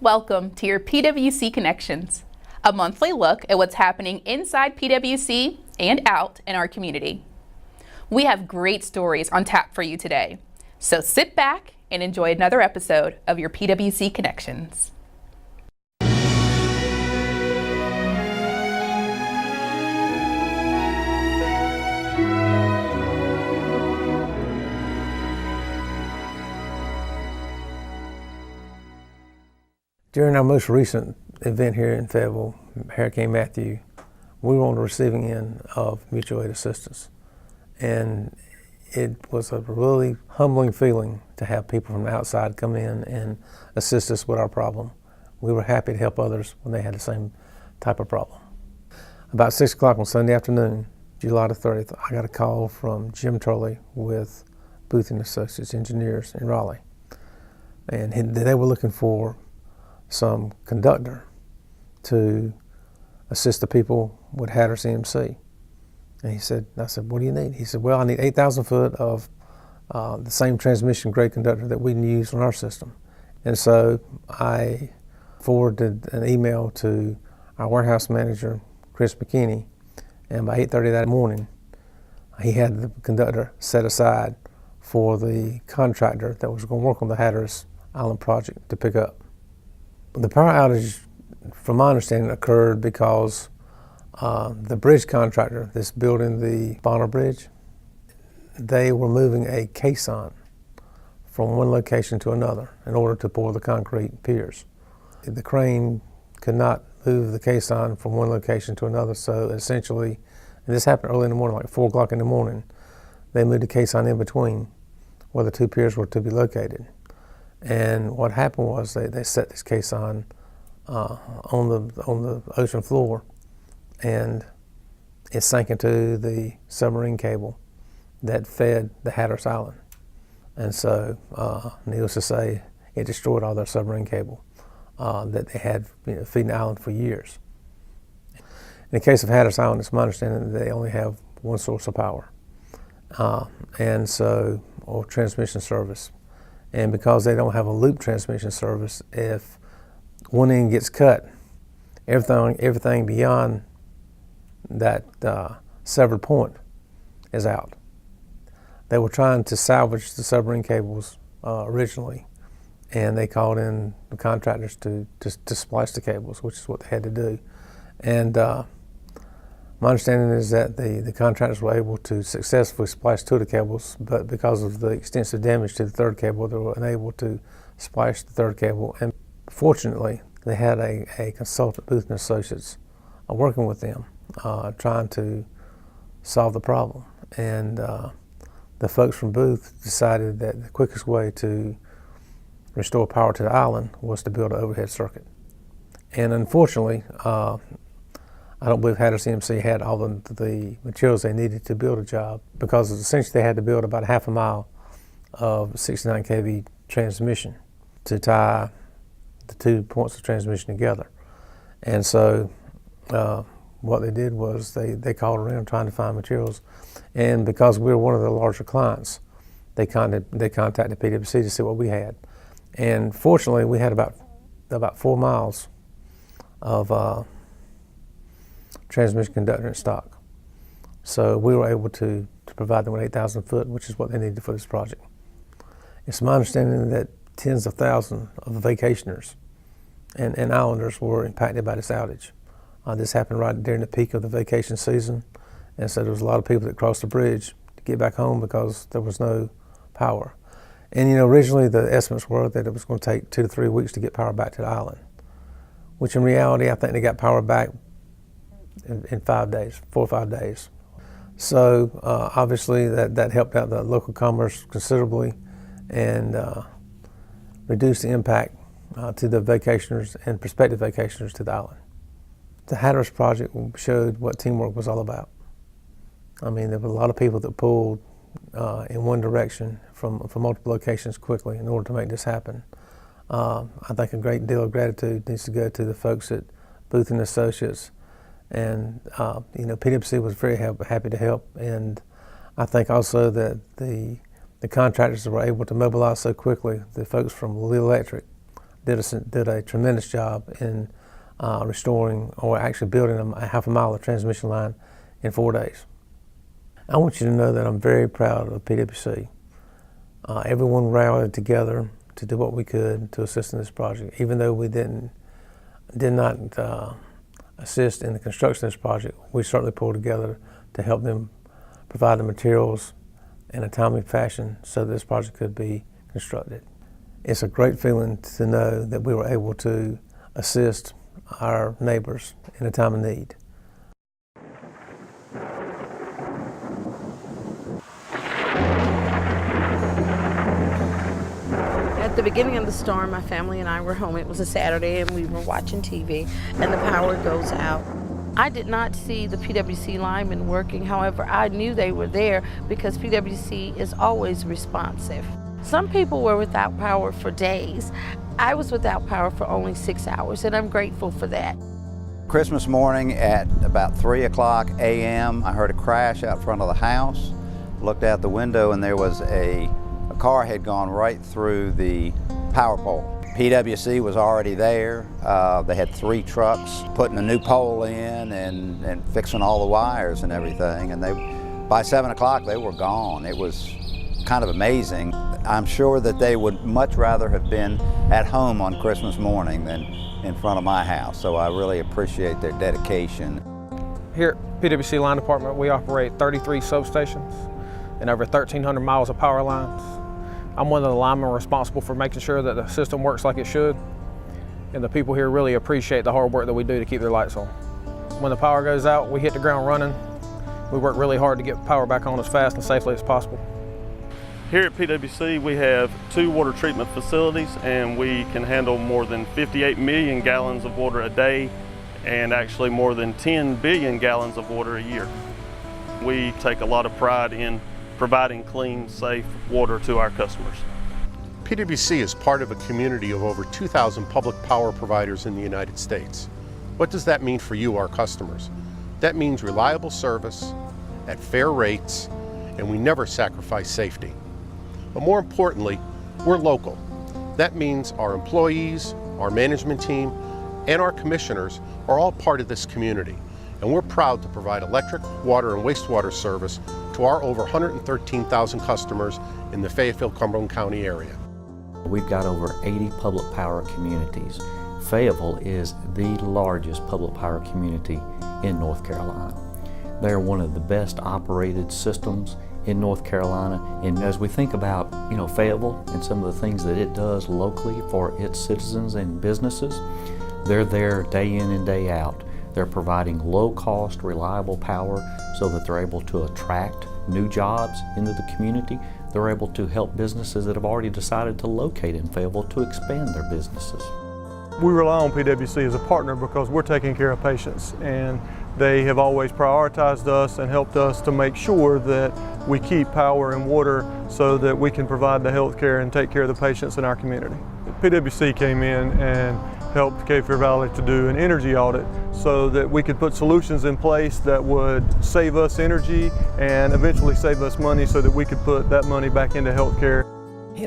Welcome to your PWC Connections, a monthly look at what's happening inside PWC and out in our community. We have great stories on tap for you today, so sit back and enjoy another episode of your PWC Connections. During our most recent event here in Fayetteville, Hurricane Matthew, we were on the receiving end of mutual aid assistance. And it was a really humbling feeling to have people from the outside come in and assist us with our problem. We were happy to help others when they had the same type of problem. About 6 o'clock on Sunday afternoon, July the 30th, I got a call from Jim Turley with Booth & Associates Engineers in Raleigh. And they were looking for some conductor to assist the people with Hatteras EMC. And I said, what do you need? He said, well, I need 8,000 foot of the same transmission grade conductor that we use on our system. And so I forwarded an email to our warehouse manager, Chris McKinney, and by 8:30 that morning, he had the conductor set aside for the contractor that was going to work on the Hatteras Island project to pick up. The power outage, from my understanding, occurred because the bridge contractor that's building the Bonner Bridge, they were moving a caisson from one location to another in order to pour the concrete piers. The crane could not move the caisson from one location to another, so essentially, and this happened early in the morning, like 4 o'clock in the morning, they moved the caisson in between where the two piers were to be located. And what happened was they set this caisson on the ocean floor, and it sank into the submarine cable that fed the Hatteras Island. And so, needless to say, it destroyed all their submarine cable that they had feeding the island for years. In the case of Hatteras Island, it's my understanding that they only have one source of power, or transmission service. And because they don't have a loop transmission service, if one end gets cut, everything beyond that severed point is out. They were trying to salvage the submarine cables originally, and they called in the contractors to splice the cables, which is what they had to do. And my understanding is that the contractors were able to successfully splice 2 of the cables, but because of the extensive damage to the third cable, they were unable to splice the third cable. And fortunately, they had a consultant, Booth & Associates, working with them, trying to solve the problem. And the folks from Booth decided that the quickest way to restore power to the island was to build an overhead circuit. And unfortunately, I don't believe Hatteras EMC had all the materials they needed to build a job, because essentially they had to build about a half a mile of 69 kV transmission to tie the 2 points of transmission together. And so what they did was they called around trying to find materials, and because we were one of the larger clients, they contacted PWC to see what we had. And fortunately, we had about 4 miles of transmission conductor in stock. So we were able to provide them with 8,000 foot, which is what they needed for this project. It's my understanding that tens of thousands of vacationers and islanders were impacted by this outage. This happened right during the peak of the vacation season, and so there was a lot of people that crossed the bridge to get back home because there was no power. And originally the estimates were that it was going to take 2 to 3 weeks to get power back to the island, which in reality I think they got power back in 5 days, 4 or 5 days. So obviously that helped out the local commerce considerably and reduced the impact to the vacationers and prospective vacationers to the island. The Hatteras project showed what teamwork was all about. I mean, there were a lot of people that pulled in one direction from multiple locations quickly in order to make this happen. I think a great deal of gratitude needs to go to the folks at Booth & Associates. And PWC was very happy to help, and I think also that the contractors were able to mobilize so quickly. The folks from Lee Electric did a tremendous job in restoring, or actually building a half a mile of transmission line in 4 days. I want you to know that I'm very proud of PWC. Everyone rallied together to do what we could to assist in this project. Even though we did not assist in the construction of this project, we certainly pulled together to help them provide the materials in a timely fashion so that this project could be constructed. It's a great feeling to know that we were able to assist our neighbors in a time of need. At the beginning of the storm, my family and I were home. It was a Saturday and we were watching TV and the power goes out. I did not see the PWC linemen working. However, I knew they were there because PWC is always responsive. Some people were without power for days. I was without power for only 6 hours, and I'm grateful for that. Christmas morning at about 3:00 a.m., I heard a crash out front of the house. Looked out the window and there was a car had gone right through the power pole. PWC was already there. They had 3 trucks putting a new pole in and fixing all the wires and everything. And by 7 o'clock they were gone. It was kind of amazing. I'm sure that they would much rather have been at home on Christmas morning than in front of my house. So I really appreciate their dedication. Here at PWC Line Department, we operate 33 substations and over 1,300 miles of power lines. I'm one of the linemen responsible for making sure that the system works like it should, and the people here really appreciate the hard work that we do to keep their lights on. When the power goes out, we hit the ground running. We work really hard to get power back on as fast and safely as possible. Here at PWC, we have 2 water treatment facilities, and we can handle more than 58 million gallons of water a day, and actually more than 10 billion gallons of water a year. We take a lot of pride in providing clean, safe water to our customers. PWC is part of a community of over 2,000 public power providers in the United States. What does that mean for you, our customers? That means reliable service at fair rates, and we never sacrifice safety. But more importantly, we're local. That means our employees, our management team, and our commissioners are all part of this community. And we're proud to provide electric, water, and wastewater service to our over 113,000 customers in the Fayetteville-Cumberland County area. We've got over 80 public power communities. Fayetteville is the largest public power community in North Carolina. They're one of the best operated systems in North Carolina. And as we think about, Fayetteville and some of the things that it does locally for its citizens and businesses, they're there day in and day out. They're providing low-cost, reliable power so that they're able to attract new jobs into the community. They're able to help businesses that have already decided to locate in Fayetteville to expand their businesses. We rely on PWC as a partner because we're taking care of patients, and they have always prioritized us and helped us to make sure that we keep power and water so that we can provide the health care and take care of the patients in our community. PWC came in and helped Fayetteville Valley to do an energy audit so that we could put solutions in place that would save us energy and eventually save us money so that we could put that money back into health care.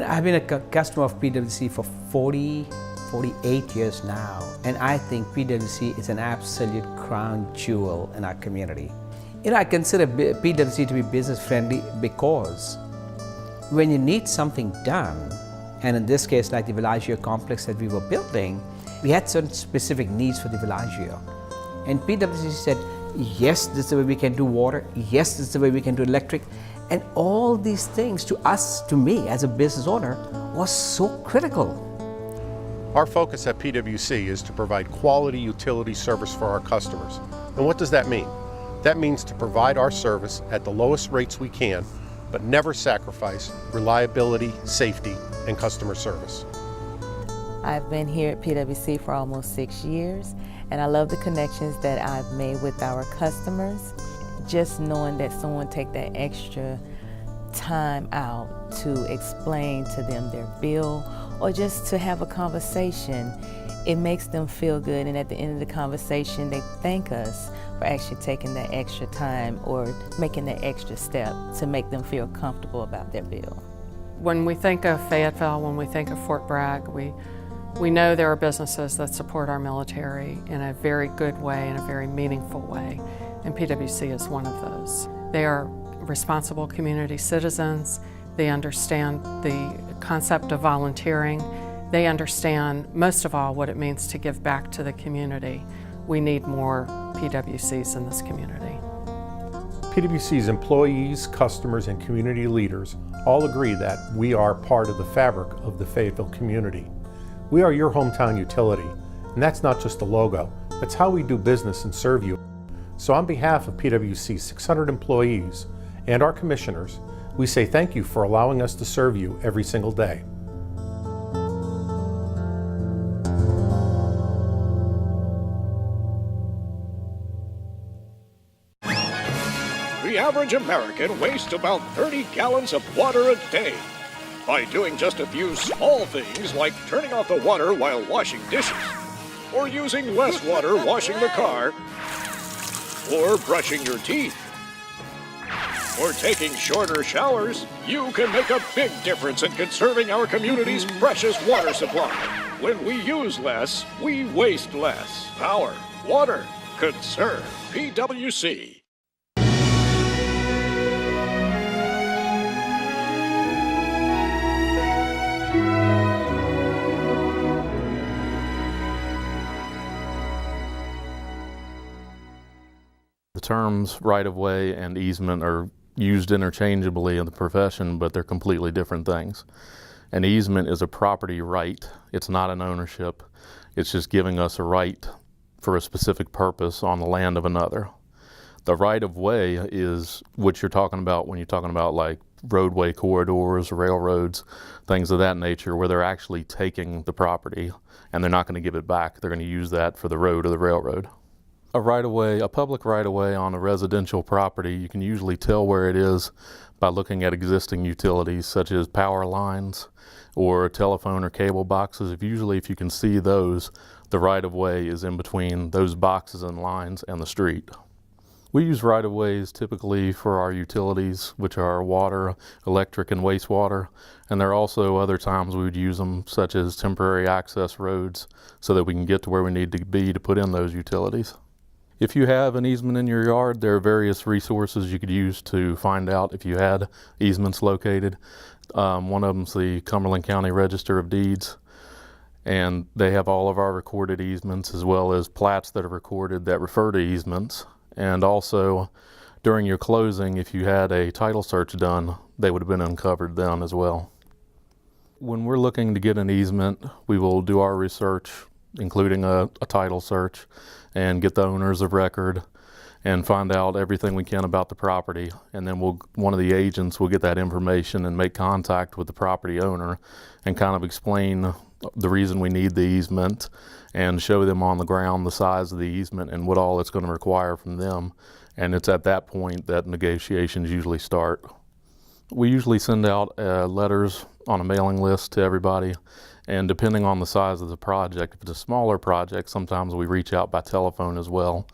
I've been a customer of PWC for 48 years now, and I think PWC is an absolute crown jewel in our community. I consider PWC to be business friendly because when you need something done, and in this case like the Villaggio complex that we were building, we had certain specific needs for the Villaggio. And PWC said, yes, this is the way we can do water, yes, this is the way we can do electric, and all these things to us, to me as a business owner, was so critical. Our focus at PWC is to provide quality utility service for our customers. And what does that mean? That means to provide our service at the lowest rates we can, but never sacrifice reliability, safety, and customer service. I've been here at PWC for almost 6 years, and I love the connections that I've made with our customers. Just knowing that someone take that extra time out to explain to them their bill or just to have a conversation, it makes them feel good, and at the end of the conversation they thank us for actually taking that extra time or making that extra step to make them feel comfortable about their bill. When we think of Fayetteville, when we think of Fort Bragg, we We know there are businesses that support our military in a very good way, in a very meaningful way, and PWC is one of those. They are responsible community citizens. They understand the concept of volunteering. They understand, most of all, what it means to give back to the community. We need more PWCs in this community. PWC's employees, customers, and community leaders all agree that we are part of the fabric of the Fayetteville community. We are your hometown utility, and that's not just a logo. That's how we do business and serve you. So on behalf of PWC's 600 employees and our commissioners, we say thank you for allowing us to serve you every single day. The average American wastes about 30 gallons of water a day. By doing just a few small things like turning off the water while washing dishes, or using less water washing the car, or brushing your teeth, or taking shorter showers, you can make a big difference in conserving our community's precious water supply. When we use less, we waste less. Power, water, conserve. PWC. The terms right-of-way and easement are used interchangeably in the profession, but they're completely different things. An easement is a property right. It's not an ownership. It's just giving us a right for a specific purpose on the land of another. The right-of-way is what you're talking about when you're talking about like roadway corridors, railroads, things of that nature, where they're actually taking the property and they're not going to give it back. They're going to use that for the road or the railroad. A right-of-way, a public right-of-way on a residential property, you can usually tell where it is by looking at existing utilities such as power lines or telephone or cable boxes. If you can see those, the right-of-way is in between those boxes and lines and the street. We use right-of-ways typically for our utilities, which are water, electric, and wastewater, and there are also other times we would use them, such as temporary access roads, so that we can get to where we need to be to put in those utilities. If you have an easement in your yard, there are various resources you could use to find out if you had easements located. One of them's the Cumberland County Register of Deeds, and they have all of our recorded easements as well as plats that are recorded that refer to easements. And also, during your closing, if you had a title search done, they would have been uncovered then as well. When we're looking to get an easement, we will do our research, including a title search, and get the owners of record and find out everything we can about the property. And then one of the agents will get that information and make contact with the property owner and kind of explain the reason we need the easement and show them on the ground the size of the easement and what all it's going to require from them. And it's at that point that negotiations usually start. We usually send out letters on a mailing list to everybody, and depending on the size of the project, if it's a smaller project, sometimes we reach out by telephone as well.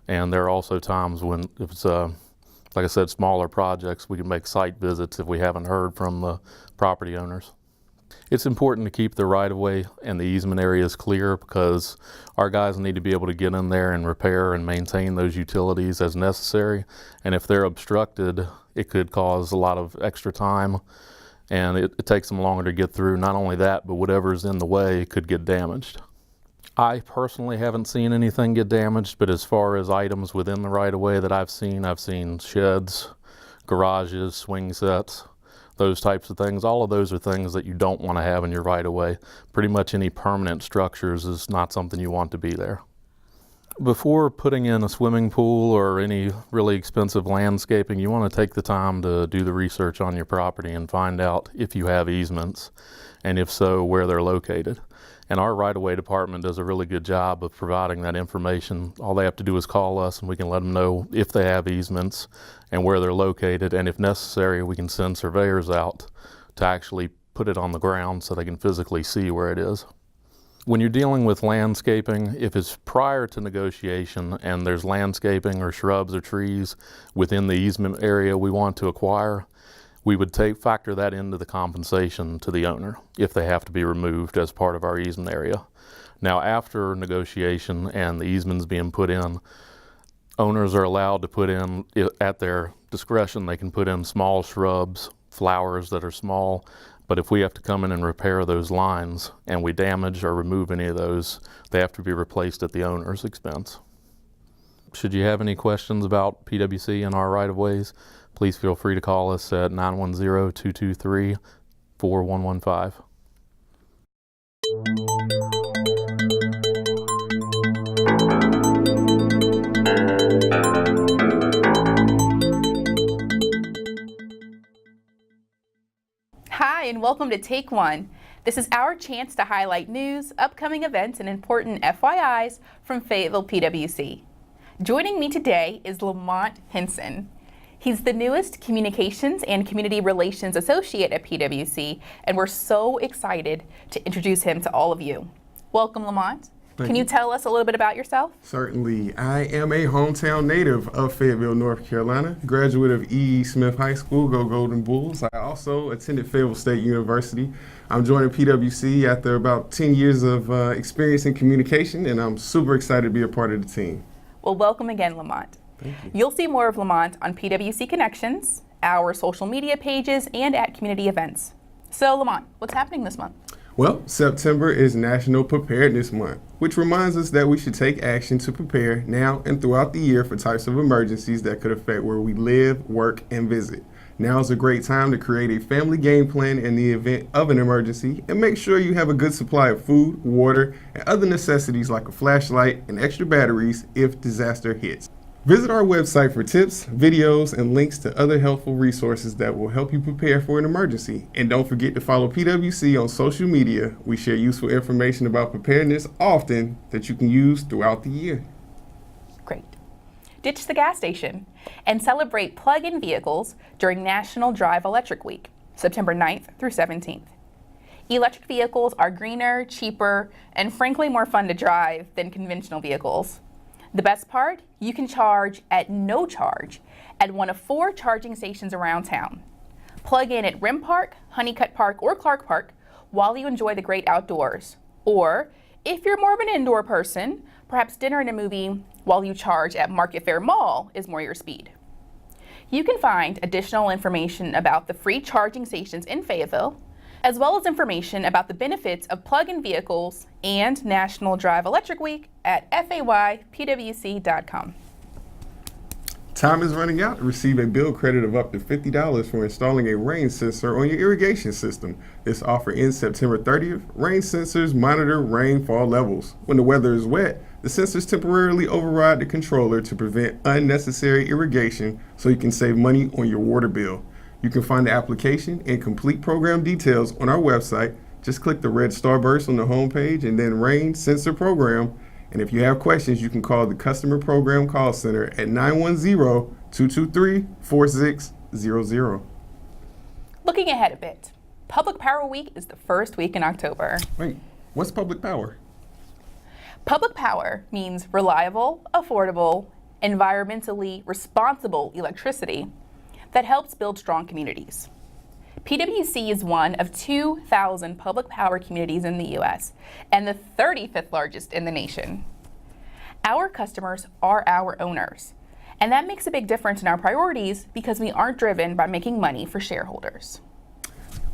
And there are also times when, if it's like I said, smaller projects, we can make site visits if we haven't heard from the property owners. It's important to keep the right-of-way and the easement areas clear because our guys need to be able to get in there and repair and maintain those utilities as necessary. And if they're obstructed, it could cause a lot of extra time, and it takes them longer to get through. Not only that, but whatever's in the way could get damaged. I personally haven't seen anything get damaged, but as far as items within the right-of-way that I've seen sheds, garages, swing sets, those types of things. All of those are things that you don't want to have in your right-of-way. Pretty much any permanent structures is not something you want to be there. Before putting in a swimming pool or any really expensive landscaping, you want to take the time to do the research on your property and find out if you have easements, and if so, where they're located. And our right-of-way department does a really good job of providing that information. All they have to do is call us and we can let them know if they have easements and where they're located, and if necessary, we can send surveyors out to actually put it on the ground so they can physically see where it is. When you're dealing with landscaping, if it's prior to negotiation and there's landscaping or shrubs or trees within the easement area we want to acquire, we would factor that into the compensation to the owner if they have to be removed as part of our easement area. Now, after negotiation and the easements being put in, owners are allowed to put in, at their discretion, they can put in small shrubs, flowers that are small, but if we have to come in and repair those lines and we damage or remove any of those, they have to be replaced at the owner's expense. Should you have any questions about PWC and our right-of-ways, please feel free to call us at 910-223-4115. Hi, and welcome to Take One. This is our chance to highlight news, upcoming events, and important FYIs from Fayetteville PWC. Joining me today is Lamont Henson. He's the newest Communications and Community Relations Associate at PWC, and we're so excited to introduce him to all of you. Welcome, Lamont. Can you tell us a little bit about yourself? Certainly. I am a hometown native of Fayetteville, North Carolina, graduate of E.E. Smith High School, go Golden Bulls. I also attended Fayetteville State University. I'm joining PWC after about 10 years of experience in communication, and I'm super excited to be a part of the team. Well, welcome again, Lamont. Thank you. You'll see more of Lamont on PWC Connections, our social media pages, and at community events. So, Lamont, what's happening this month? Well, September is National Preparedness Month, which reminds us that we should take action to prepare now and throughout the year for types of emergencies that could affect where we live, work, and visit. Now is a great time to create a family game plan in the event of an emergency and make sure you have a good supply of food, water, and other necessities like a flashlight and extra batteries if disaster hits. Visit our website for tips, videos, and links to other helpful resources that will help you prepare for an emergency. And don't forget to follow PWC on social media. We share useful information about preparedness often that you can use throughout the year. Great. Ditch the gas station and celebrate plug-in vehicles during National Drive Electric Week, September 9th through 17th. Electric vehicles are greener, cheaper, and frankly more fun to drive than conventional vehicles. The best part, you can charge at no charge at one of 4 charging stations around town. Plug in at Rim Park, Honeycutt Park, or Clark Park while you enjoy the great outdoors. Or, if you're more of an indoor person, perhaps dinner and a movie while you charge at Market Fair Mall is more your speed. You can find additional information about the free charging stations in Fayetteville, as well as information about the benefits of plug-in vehicles and National Drive Electric Week at faypwc.com. Time is running out to receive a bill credit of up to $50 for installing a rain sensor on your irrigation system. This offer ends September 30th. Rain sensors monitor rainfall levels. When the weather is wet, the sensors temporarily override the controller to prevent unnecessary irrigation so you can save money on your water bill. You can find the application and complete program details on our website. Just click the red starburst on the homepage and then Rain Sensor Program. And if you have questions, you can call the Customer Program Call Center at 910-223-4600. Looking ahead a bit, Public Power Week is the first week in October. Wait, what's public power? Public power means reliable, affordable, environmentally responsible electricity that helps build strong communities. PWC is one of 2,000 public power communities in the U.S. and the 35th largest in the nation. Our customers are our owners, and that makes a big difference in our priorities because we aren't driven by making money for shareholders.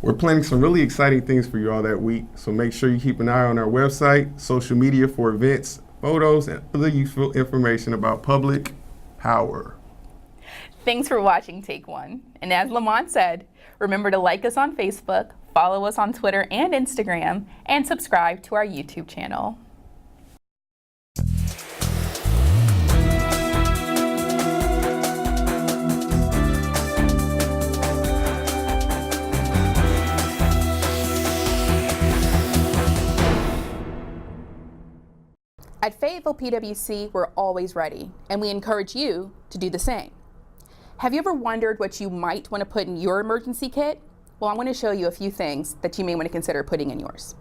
We're planning some really exciting things for you all that week, so make sure you keep an eye on our website, social media for events, photos, and other useful information about public power. Thanks for watching Take One. And as Lamont said, remember to like us on Facebook, follow us on Twitter and Instagram, and subscribe to our YouTube channel. At Fayetteville PWC, we're always ready, and we encourage you to do the same. Have you ever wondered what you might want to put in your emergency kit? Well, I want to show you a few things that you may want to consider putting in yours.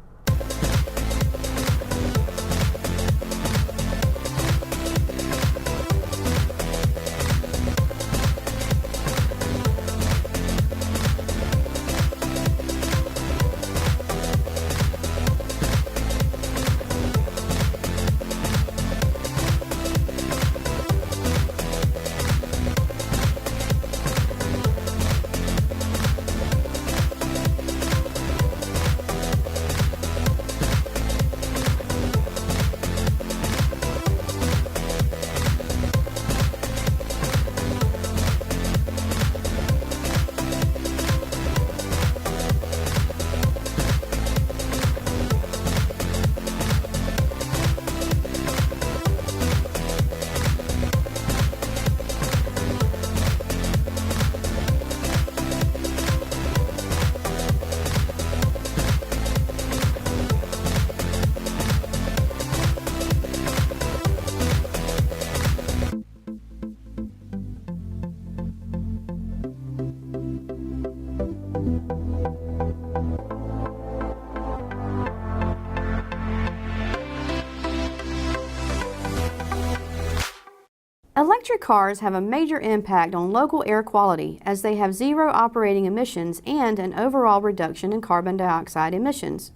Electric cars have a major impact on local air quality as they have zero operating emissions and an overall reduction in carbon dioxide emissions.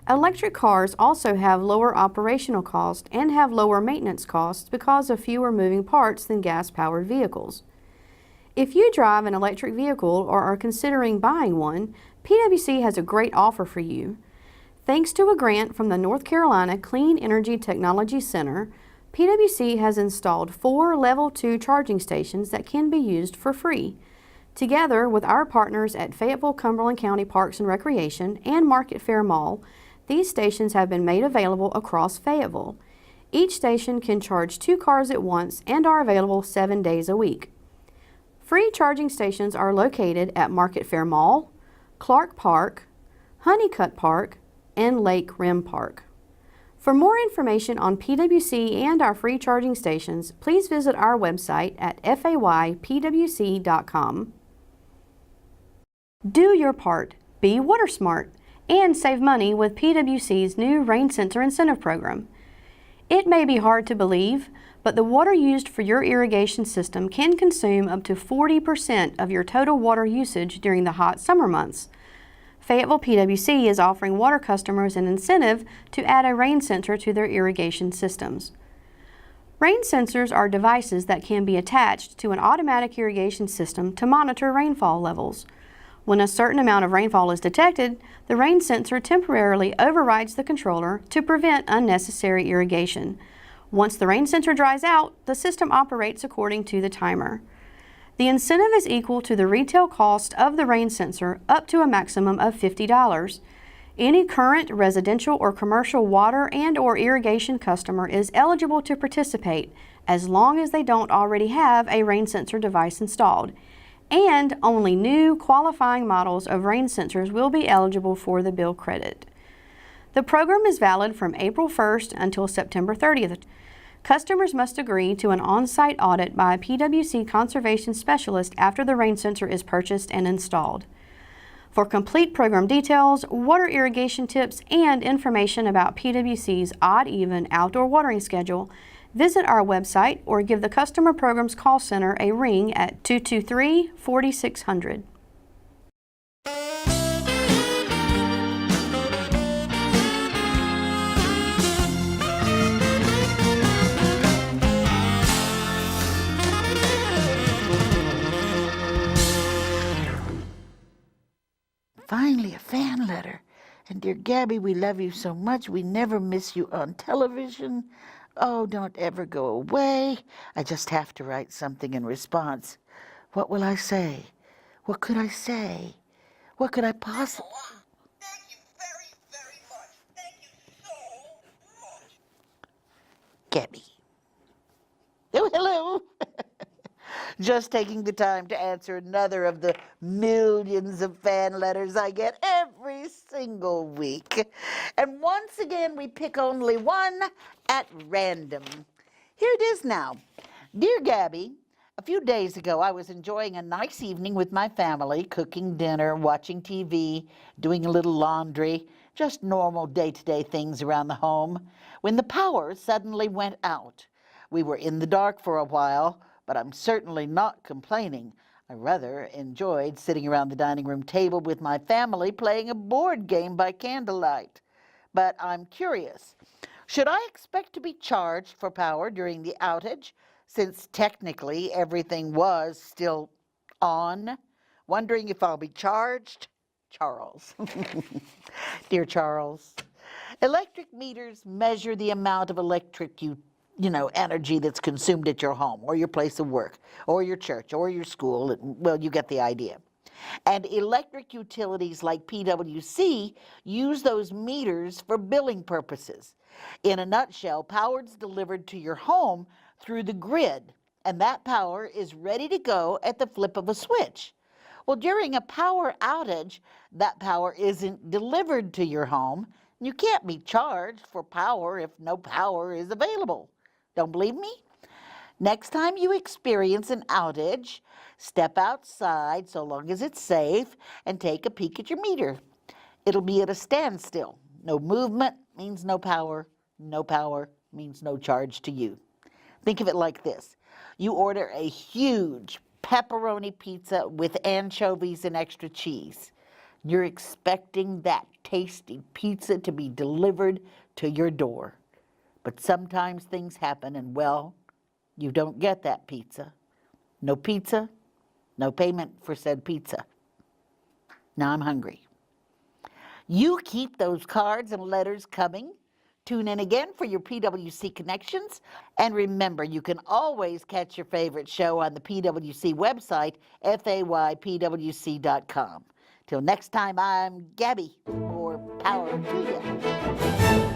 Electric cars also have lower operational costs and have lower maintenance costs because of fewer moving parts than gas-powered vehicles. If you drive an electric vehicle or are considering buying one, PWC has a great offer for you. Thanks to a grant from the North Carolina Clean Energy Technology Center, PWC has installed 4 Level 2 charging stations that can be used for free. Together with our partners at Fayetteville Cumberland County Parks and Recreation and Market Fair Mall, these stations have been made available across Fayetteville. Each station can charge 2 cars at once and are available 7 days a week. Free charging stations are located at Market Fair Mall, Clark Park, Honeycutt Park, and Lake Rim Park. For more information on PWC and our free charging stations, please visit our website at faypwc.com. Do your part, be water smart, and save money with PWC's new Rain Sensor Incentive Program. It may be hard to believe, but the water used for your irrigation system can consume up to 40% of your total water usage during the hot summer months. Fayetteville PWC is offering water customers an incentive to add a rain sensor to their irrigation systems. Rain sensors are devices that can be attached to an automatic irrigation system to monitor rainfall levels. When a certain amount of rainfall is detected, the rain sensor temporarily overrides the controller to prevent unnecessary irrigation. Once the rain sensor dries out, the system operates according to the timer. The incentive is equal to the retail cost of the rain sensor up to a maximum of $50. Any current residential or commercial water and/or irrigation customer is eligible to participate as long as they don't already have a rain sensor device installed. And only new qualifying models of rain sensors will be eligible for the bill credit. The program is valid from April 1st until September 30th. Customers must agree to an on-site audit by a PWC conservation specialist after the rain sensor is purchased and installed. For complete program details, water irrigation tips, and information about PWC's odd-even outdoor watering schedule, visit our website or give the Customer Programs Call Center a ring at 223-4600. Finally, a fan letter. And dear Gabby, we love you so much. We never miss you on television. Oh, don't ever go away. I just have to write something in response. What will I say? What could I say? What could I possibly... Thank you very, very much. Thank you so much. Gabby. Oh, hello. Just taking the time to answer another of the millions of fan letters I get every single week. And once again, we pick only one at random. Here it is now. Dear Gabby, a few days ago, I was enjoying a nice evening with my family, cooking dinner, watching TV, doing a little laundry, just normal day-to-day things around the home, when the power suddenly went out. We were in the dark for a while, but I'm certainly not complaining. I rather enjoyed sitting around the dining room table with my family playing a board game by candlelight. But I'm curious, should I expect to be charged for power during the outage, since technically everything was still on? Wondering if I'll be charged? Charles. Dear Charles, electric meters measure the amount of electric energy that's consumed at your home or your place of work or your church or your school. Well, you get the idea. And electric utilities like PWC use those meters for billing purposes. In a nutshell, power is delivered to your home through the grid, and that power is ready to go at the flip of a switch. Well, during a power outage, that power isn't delivered to your home. You can't be charged for power if no power is available. Don't believe me? Next time you experience an outage, step outside so long as it's safe and take a peek at your meter. It'll be at a standstill. No movement means no power. No power means no charge to you. Think of it like this. You order a huge pepperoni pizza with anchovies and extra cheese. You're expecting that tasty pizza to be delivered to your door. But sometimes things happen and, well, you don't get that pizza. No pizza, no payment for said pizza. Now I'm hungry. You keep those cards and letters coming. Tune in again for your PWC Connections. And remember, you can always catch your favorite show on the PWC website, faypwc.com. Till next time, I'm Gabby. More power to you.